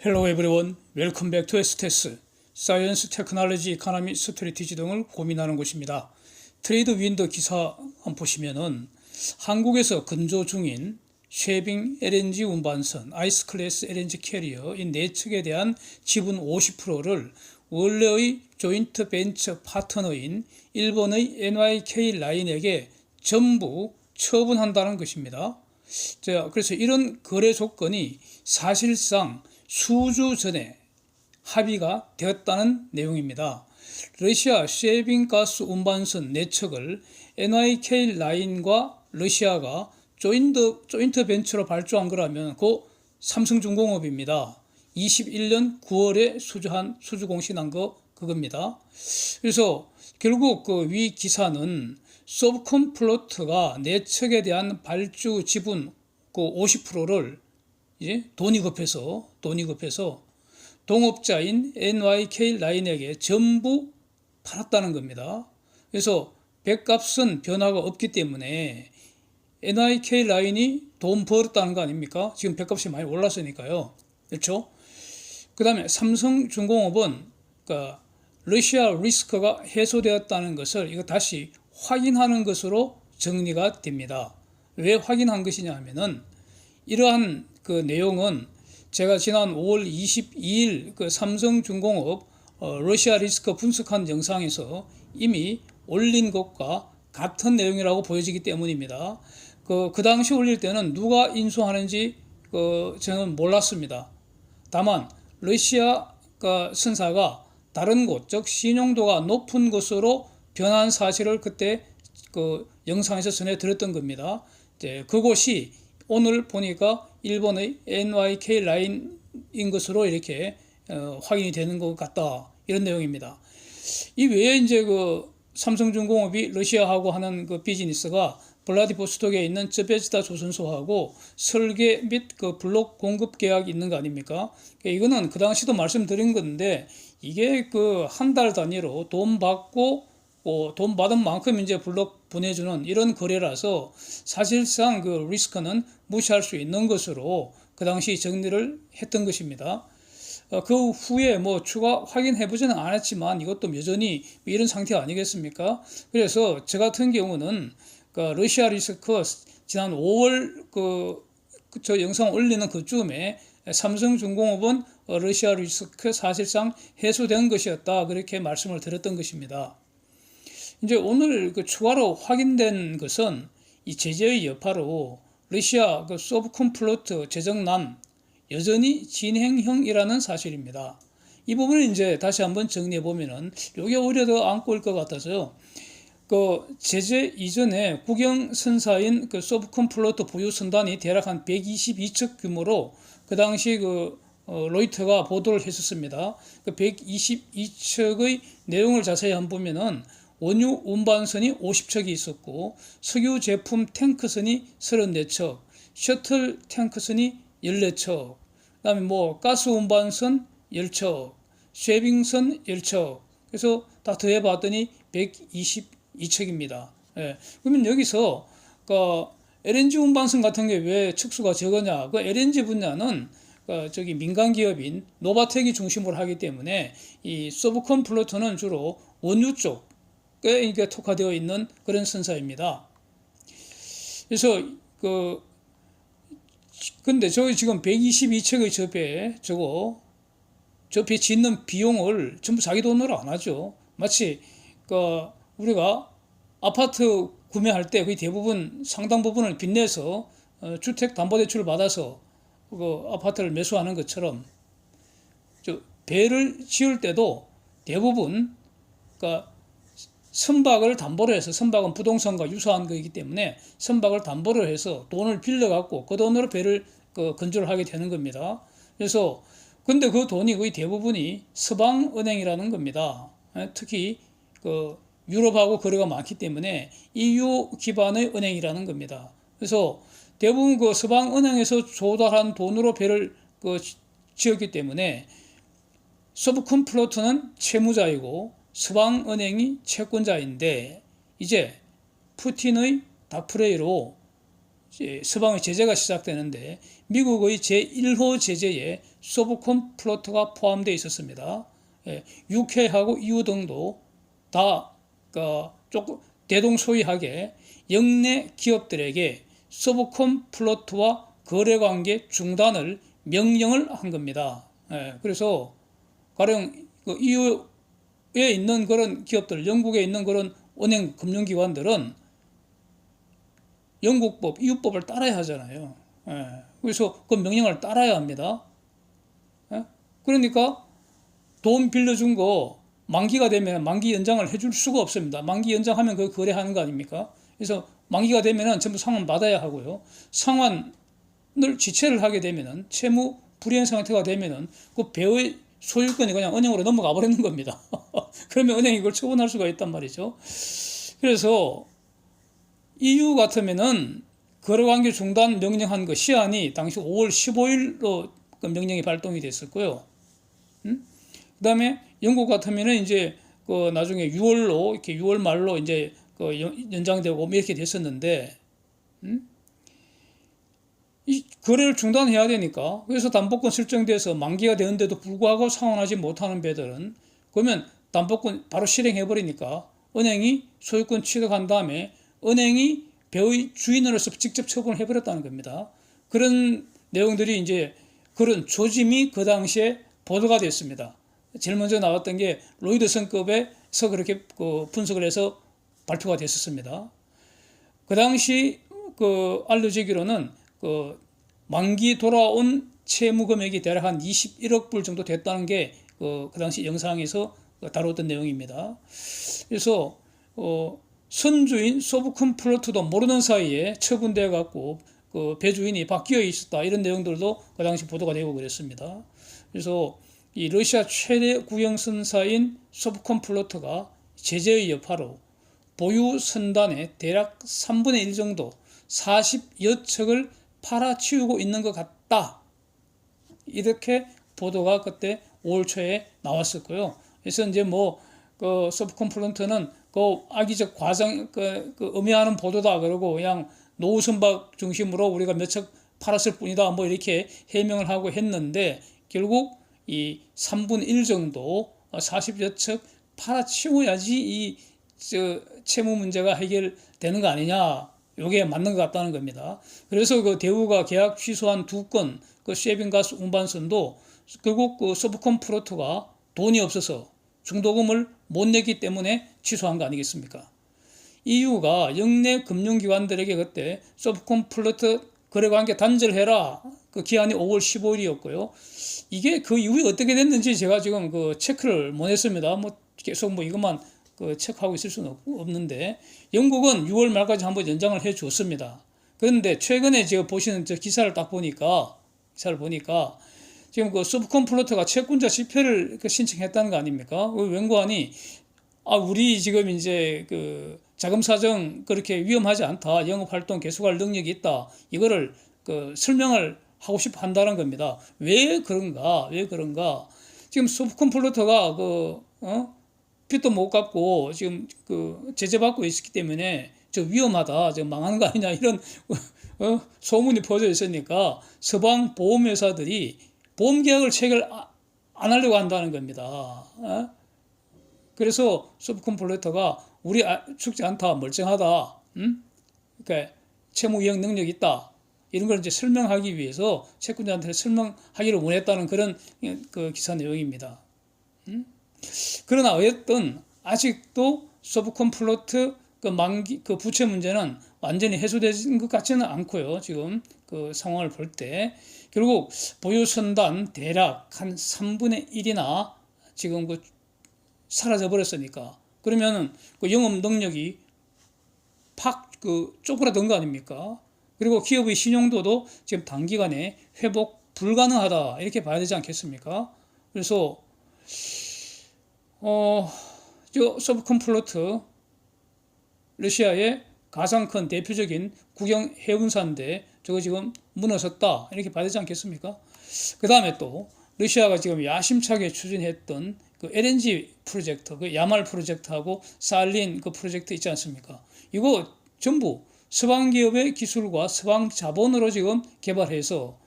Hello everyone, welcome back to STS, 사이언스, 테크놀로지, 이코노미, 스트래티지 등을 고민하는 곳입니다. 트레이드 윈드 기사 한번 보시면은 한국에서 근조 중인 쉐빙 LNG 운반선, 아이스 클래스 LNG 캐리어 이 네 척에 대한 지분 50%를 원래의 조인트 벤처 파트너인 일본의 NYK 라인에게 전부 처분한다는 것입니다. 자, 그래서 이런 거래 조건이 사실상 수주 전에 합의가 되었다는 내용입니다. 러시아 쉐빙가스 운반선 4척을 NYK 라인과 러시아가 조인트 벤처로 발주한 거라면 그 삼성중공업입니다. 21년 9월에 수주 공신한 그겁니다. 그래서 결국 그 위 기사는 서브컴플로트가 4척에 대한 발주 지분 그 50%를 이제 돈이 급해서 동업자인 NYK 라인에게 전부 팔았다는 겁니다. 그래서 배값은 변화가 없기 때문에 NYK 라인이 돈 벌었다는 거 아닙니까? 지금 배값이 많이 올랐으니까요. 그렇죠? 그 다음에 삼성중공업은 그러니까 러시아 리스크가 해소되었다는 것을 이거 다시 확인하는 것으로 정리가 됩니다. 왜 확인한 것이냐 하면은 이러한 그 내용은 제가 지난 5월 22일 그 삼성중공업 러시아 리스크 분석한 영상에서 이미 올린 것과 같은 내용이라고 보여지기 때문입니다. 그 당시 올릴 때는 누가 인수하는지 저는 몰랐습니다. 다만 러시아 선사가 다른 곳, 즉 신용도가 높은 곳으로 변한 사실을 그때 그 영상에서 전해드렸던 겁니다. 이제 그곳이 오늘 보니까 일본의 NYK 라인인 것으로 이렇게 확인이 되는 것 같다. 이런 내용입니다. 이 외에 이제 그 삼성중공업이 러시아하고 하는 그 비즈니스가 블라디보스톡에 있는 쯔베지다 조선소하고 설계 및 그 블록 공급 계약이 있는 거 아닙니까? 이거는 그 당시도 말씀드린 건데 이게 그 한 달 단위로 돈 받고 돈 받은 만큼 이제 블록 보내주는 이런 거래라서 사실상 그 리스크는 무시할 수 있는 것으로 그 당시 정리를 했던 것입니다. 그 후에 뭐 추가 확인해보지는 않았지만 이것도 여전히 이런 상태 아니겠습니까? 그래서 저 같은 경우는 러시아 리스크 지난 5월 저 영상 올리는 그쯤에 삼성중공업은 러시아 리스크 사실상 해소된 것이었다 그렇게 말씀을 드렸던 것입니다. 이제 오늘 추가로 확인된 것은 이 제재의 여파로 러시아 서브컴플로트 제정난 여전히 진행형이라는 사실입니다. 이 부분을 이제 다시 한번 정리해 보면은 이게 오히려 더 안골 것 같아서요. 제재 이전에 국영 선사인 서브컴플로트 보유 선단이 대략 한 122척 규모로 그 당시 로이터가 보도를 했었습니다. 122척의 내용을 자세히 한번 보면은 원유 운반선이 50척이 있었고 석유 제품 탱크선이 34척, 셔틀 탱크선이 14척, 그다음에 뭐 가스 운반선 10척, 쉐빙선 10척. 그래서 다 더해 봤더니 122척입니다. 예. 그러면 여기서 LNG 운반선 같은 게 왜 척수가 적으냐? LNG 분야는 저기 민간 기업인 노바텍이 중심으로 하기 때문에 이 서브컴플로트는 주로 원유 쪽 이게 특화되어 있는 그런 선사입니다. 그래서 근데 저기 지금 122척의 저 배 짓는 비용을 전부 자기 돈으로 안 하죠. 마치 우리가 아파트 구매할 때 거의 대부분 상당 부분을 빚내서 주택담보대출을 받아서 아파트를 매수하는 것처럼 배를 지을 때도 대부분 선박을 담보로 해서, 선박은 부동산과 유사한 거이기 때문에 선박을 담보로 해서 돈을 빌려갖고 그 돈으로 배를 건조를 하게 되는 겁니다. 그래서 근데 그 돈이 거의 대부분이 서방은행이라는 겁니다. 특히 유럽하고 거래가 많기 때문에 EU 기반의 은행이라는 겁니다. 그래서 대부분 서방은행에서 조달한 돈으로 배를 지었기 때문에 서브컴플로트는 채무자이고 서방은행이 채권자인데 이제 푸틴의 닥프레이로 서방의 제재가 시작되는데 미국의 제1호 제재에 서브콘 플로트가 포함되어 있었습니다. UK하고 EU 등도 다 조금 대동소이하게 영내 기업들에게 서브콘 플로트와 거래관계 중단을 명령을 한 겁니다. 그래서 가령 EU에 있는 그런 기업들, 영국에 있는 그런 은행 금융기관들은 영국법, EU법을 따라야 하잖아요. 그래서 그 명령을 따라야 합니다. 그러니까 돈 빌려준 거 만기가 되면 만기 연장을 해줄 수가 없습니다. 만기 연장하면 그 거래하는 거 아닙니까? 그래서 만기가 되면은 전부 상환 받아야 하고요. 상환을 지체를 하게 되면은 채무 불이행 상태가 되면은 그 배의 소유권이 그냥 은행으로 넘어가 버리는 겁니다. 그러면 은행이 그걸 처분할 수가 있단 말이죠. 그래서 EU 같으면은 거래관계 중단 명령한 그 시한이 당시 5월 15일로 그 명령이 발동이 됐었고요. 그다음에 영국 같으면은 이제 그 나중에 6월로 이렇게 6월 말로 이제 그 연장되고 이렇게 됐었는데, 이 거래를 중단해야 되니까, 그래서 담보권 설정돼서 만기가 되는데도 불구하고 상환하지 못하는 배들은 그러면 담보권 바로 실행해 버리니까 은행이 소유권 취득한 다음에 은행이 배의 주인으로서 직접 처분을 해버렸다는 겁니다. 그런 내용들이 이제 그런 조짐이 그 당시에 보도가 됐습니다. 제일 먼저 나왔던 게 로이드슨급에서 그렇게 분석을 해서 발표가 됐었습니다. 그 당시 알려지기로는 만기 돌아온 채무 금액이 대략 한 21억 불 정도 됐다는 게 그 당시 영상에서 다뤘던 내용입니다. 그래서 선주인 서브콘 플로트도 모르는 사이에 처분돼 갖고 그 배주인이 바뀌어 있었다, 이런 내용들도 그 당시 보도가 되고 그랬습니다. 그래서 이 러시아 최대 국영선사인 서브콘 플로트가 제재의 여파로 보유 선단의 대략 3분의 1 정도 40여 척을 팔아치우고 있는 것 같다, 이렇게 보도가 그때 5월 초에 나왔었고요. 그래서 이제 그 서브콘 플로트는 그 악의적 과장, 음해하는 보도다 그러고 그냥 노후 선박 중심으로 우리가 몇 척 팔았을 뿐이다, 이렇게 해명을 하고 했는데, 결국 이 3분의 1 정도 40여 척 팔아치워야지 이 채무 문제가 해결되는 거 아니냐, 요게 맞는 것 같다는 겁니다. 그래서 그 대우가 계약 취소한 2건 그 쉐빙가스 운반선도 결국 그 서브콘 플로트가 돈이 없어서 중도금을 못 냈기 때문에 취소한 거 아니겠습니까? EU가 영내 금융기관들에게 그때 서브콘 플로트 거래관계 단절해라, 그 기한이 5월 15일이었고요. 이게 그 이후에 어떻게 됐는지 제가 지금 그 체크를 못 했습니다. 계속 이것만 체크하고 있을 수는 없는데, 영국은 6월 말까지 한번 연장을 해 줬습니다. 그런데 최근에 제가 보시는 저 기사를 보니까 지금 그 서브콘 플로트가 채권자 집회를 신청했다는 거 아닙니까? wen고안이 우리 지금 이제 그 자금 사정 그렇게 위험하지 않다, 영업 활동 계속할 능력이 있다, 이거를 설명을 하고 싶어 한다는 겁니다. 왜 그런가? 지금 서브콘 플로트가 빚도 못 갚고 지금 제재받고 있기 때문에 저 위험하다, 저 망하는 거 아니냐, 이런 소문이 퍼져 있으니까 서방 보험회사들이 보험 계약을 체결 안 하려고 한다는 겁니다. 그래서 서브콘 플로트가 우리 죽지 않다, 멀쩡하다, 그러니까 채무 이행 능력이 있다, 이런 걸 이제 설명하기 위해서 채권자한테 설명하기를 원했다는 그런 그 기사 내용입니다. 그러나 어쨌든 아직도 서브콘 플로트 만기 부채 문제는 완전히 해소된 것 같지는 않고요. 지금 그 상황을 볼 때 결국 보유 선단 대략 한 3분의 1이나 지금 사라져 버렸으니까, 그러면은 그 영업 능력이 팍 쪼그라든 거 아닙니까? 그리고 기업의 신용도도 지금 단기간에 회복 불가능하다, 이렇게 봐야 되지 않겠습니까? 그래서 저 서브콘 플로트 러시아의 가장 큰 대표적인 국영 해운사인데 저거 지금 무너졌다, 이렇게 봐야 되지 않겠습니까? 그 다음에 또 러시아가 지금 야심차게 추진했던 그 LNG 프로젝트, 그 야말 프로젝트하고 살린 그 프로젝트 있지 않습니까? 이거 전부 서방 기업의 기술과 서방 자본으로 지금 개발해서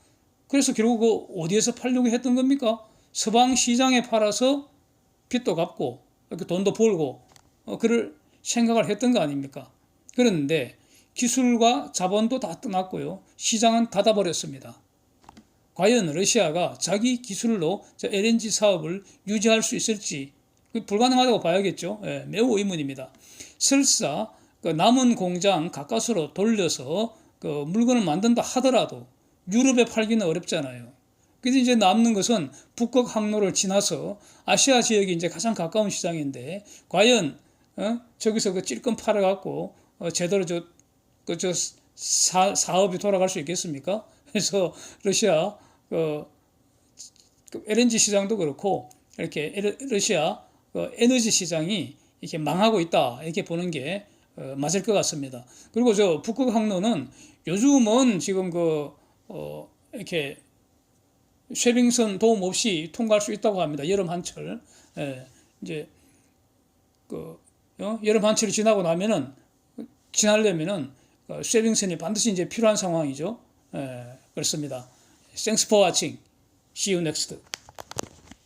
그래서 결국 그 어디에서 팔려고 했던 겁니까? 서방 시장에 팔아서 빚도 갚고 돈도 벌고 그럴 생각을 했던 거 아닙니까? 그런데 기술과 자본도 다 떠났고요. 시장은 닫아버렸습니다. 과연 러시아가 자기 기술로 LNG 사업을 유지할 수 있을지 불가능하다고 봐야겠죠. 예, 매우 의문입니다. 설사 그 남은 공장 가까스로 돌려서 그 물건을 만든다 하더라도 유럽에 팔기는 어렵잖아요. 그래서 이제 남는 것은 북극 항로를 지나서 아시아 지역이 이제 가장 가까운 시장인데 과연 저기서 그 찔끔 팔아갖고 제대로 저 사업이 돌아갈 수 있겠습니까? 그래서 러시아 그 LNG 시장도 그렇고 이렇게 러시아 에너지 시장이 이렇게 망하고 있다 이렇게 보는 게 맞을 것 같습니다. 그리고 저 북극 항로는 요즘은 지금 이렇게 쉐빙선 도움 없이 통과할 수 있다고 합니다. 여름 한철. 예, 이제 여름 한철이 지나고 나면은 지나려면은 쉐빙선이 반드시 이제 필요한 상황이죠. 예, 그렇습니다. Thanks for watching. See you next.